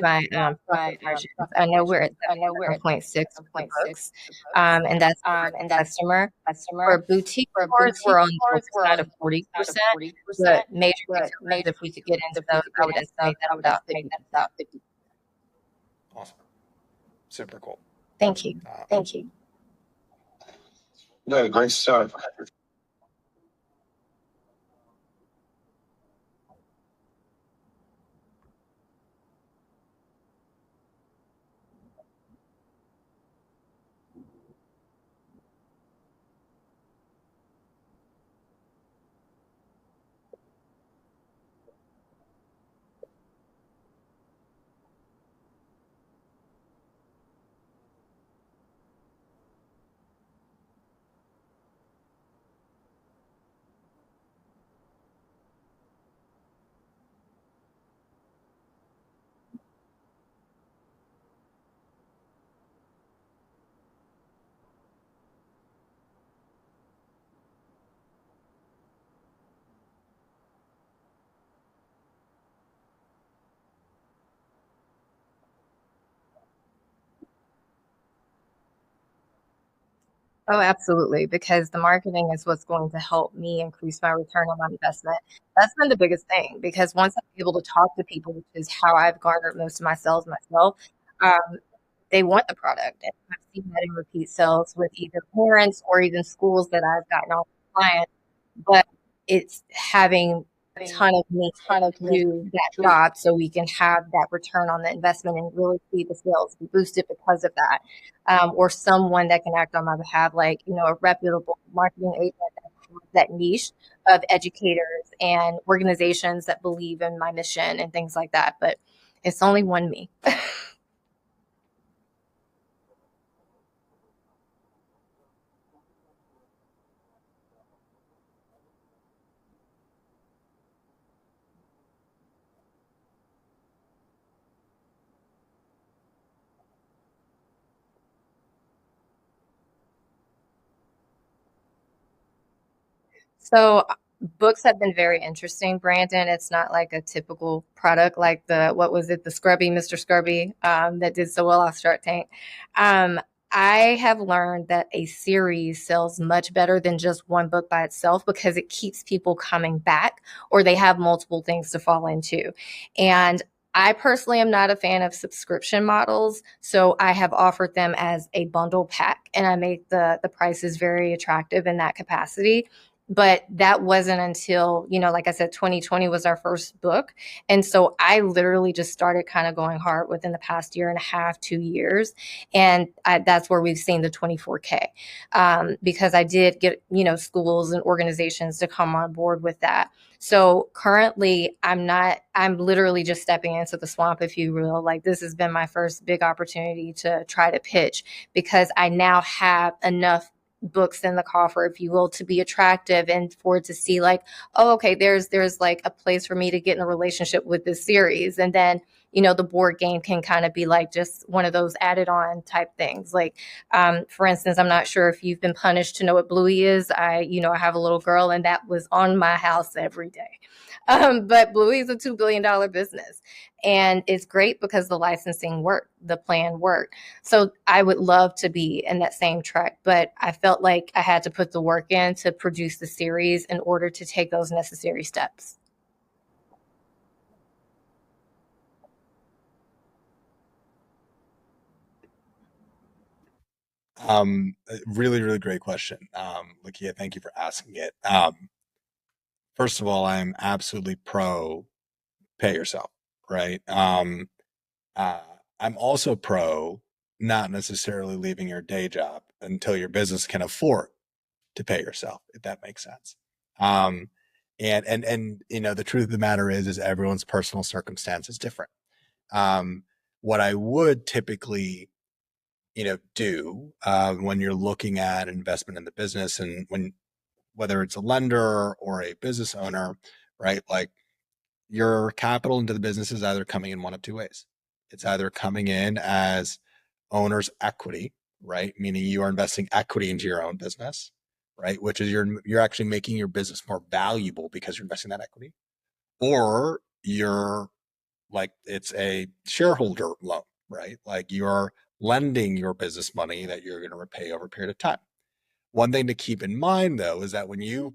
my profit margins. I know we're at 7.6 books, and that's customer. For boutique stores, we're on the side of 40%. But major retailers, if we could get into those, I would estimate that about 50%. Awesome. Super cool. Thank you. Thank you. You had a great start. Oh, absolutely. Because the marketing is what's going to help me increase my return on my investment. That's been the biggest thing, because once I'm able to talk to people, which is how I've garnered most of my sales myself, um, they want the product. And I've seen that in repeat sales with either parents or even schools that I've gotten off clients. But it's having a ton of me do that job so we can have that return on the investment and really see the sales be boosted because of that. Or someone that can act on my behalf, like, a reputable marketing agent that has that niche of educators and organizations that believe in my mission and things like that. But it's only one me. So books have been very interesting, Brandon. It's not like a typical product like the Scrubby, Mr. Scrubby, that did so well off Shark Tank. Um, I have learned that a series sells much better than just one book by itself because it keeps people coming back, or they have multiple things to fall into. And I personally am not a fan of subscription models, so I have offered them as a bundle pack, and I make the prices very attractive in that capacity. But that wasn't until, like I said, 2020 was our first book. And so I literally just started kind of going hard within the past year and a half, 2 years. And that's where we've seen the 24K, because I did get, schools and organizations to come on board with that. So currently I'm literally just stepping into the swamp, if you will. Like, this has been my first big opportunity to try to pitch, because I now have enough books in the coffer, if you will, to be attractive and for it to see like, oh, okay, there's like a place for me to get in a relationship with this series. And then the board game can kind of be like just one of those added on type things. Like, for instance, I'm not sure if you've been punished to know what Bluey is. I have a little girl, and that was on my house every day. But Bluey is a $2 billion business, and it's great because the licensing worked, the plan worked. So I would love to be in that same track, but I felt like I had to put the work in to produce the series in order to take those necessary steps. Really, really great question. Lakia, thank you for asking it. First of all, I'm absolutely pro pay yourself, right? I'm also pro not necessarily leaving your day job until your business can afford to pay yourself, if that makes sense. And the truth of the matter is everyone's personal circumstance is different. What I would typically do when you're looking at investment in the business, and whether it's a lender or a business owner, right? Like, your capital into the business is either coming in one of two ways. It's either coming in as owner's equity, right? Meaning you are investing equity into your own business, right? Which is you're actually making your business more valuable because you're investing that equity. Or you're like, it's a shareholder loan, right? Like, you're lending your business money that you're going to repay over a period of time. One thing to keep in mind, though, is that when you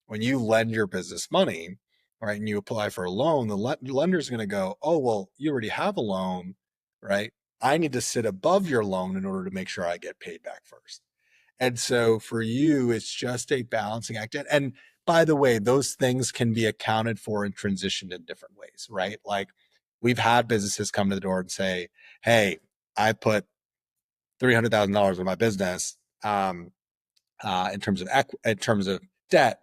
lend your business money, right, and you apply for a loan, the lender is going to go, oh, well, you already have a loan, right? I need to sit above your loan in order to make sure I get paid back first. And so for you, it's just a balancing act. And by the way, those things can be accounted for and transitioned in different ways, right? Like, we've had businesses come to the door and say, hey, I put $300,000 in my business in terms of debt.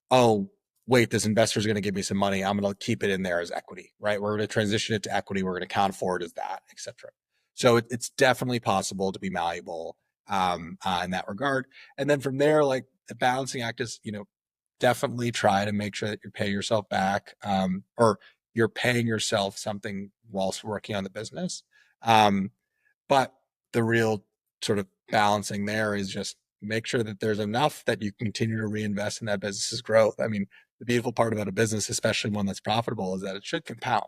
Oh, wait, this investor is going to give me some money. I'm going to keep it in there as equity, right? We're going to transition it to equity. We're going to account for it as that, etc. So it's definitely possible to be malleable in that regard. And then from there, like, the balancing act is, definitely try to make sure that you're paying yourself back, or you're paying yourself something whilst working on the business. But the real sort of balancing there is just make sure that there's enough that you continue to reinvest in that business's growth. I mean, the beautiful part about a business, especially one that's profitable, is that it should compound,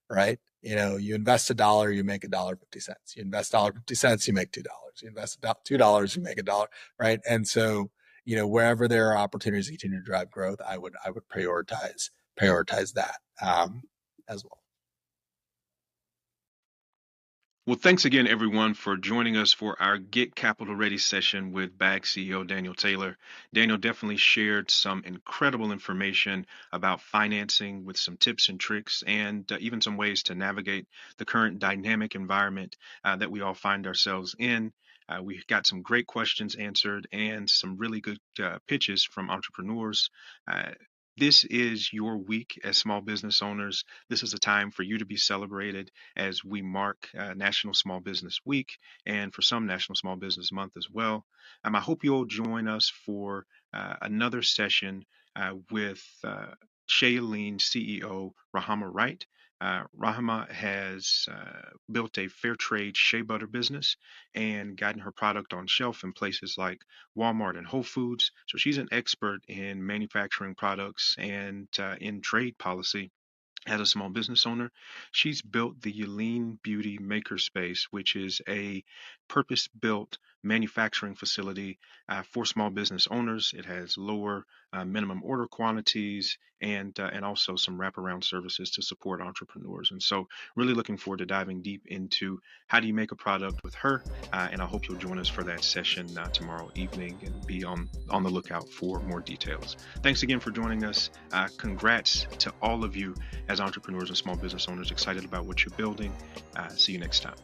right? You invest $1, you make $1.50. You invest $1.50, you make $2. You invest $2, you make $1, right? And so, wherever there are opportunities to continue to drive growth, I would prioritize that as well. Well, thanks again, everyone, for joining us for our Get Capital Ready session with BAG CEO Daniel Taylor. Daniel definitely shared some incredible information about financing with some tips and tricks, and even some ways to navigate the current dynamic environment that we all find ourselves in. We got some great questions answered and some really good pitches from entrepreneurs. This is your week as small business owners. This is a time for you to be celebrated as we mark National Small Business Week, and for some, National Small Business Month as well. I hope you'll join us for another session with Shailene CEO Rahama Wright. Rahama has built a fair trade shea butter business and gotten her product on shelf in places like Walmart and Whole Foods. So she's an expert in manufacturing products and in trade policy. As a small business owner, she's built the Yelene Beauty Makerspace, which is a purpose-built manufacturing facility for small business owners. It has lower minimum order quantities and also some wraparound services to support entrepreneurs. And so, really looking forward to diving deep into how do you make a product with her. And I hope you'll join us for that session tomorrow evening, and be on the lookout for more details. Thanks again for joining us. Congrats to all of you as entrepreneurs and small business owners excited about what you're building. See you next time.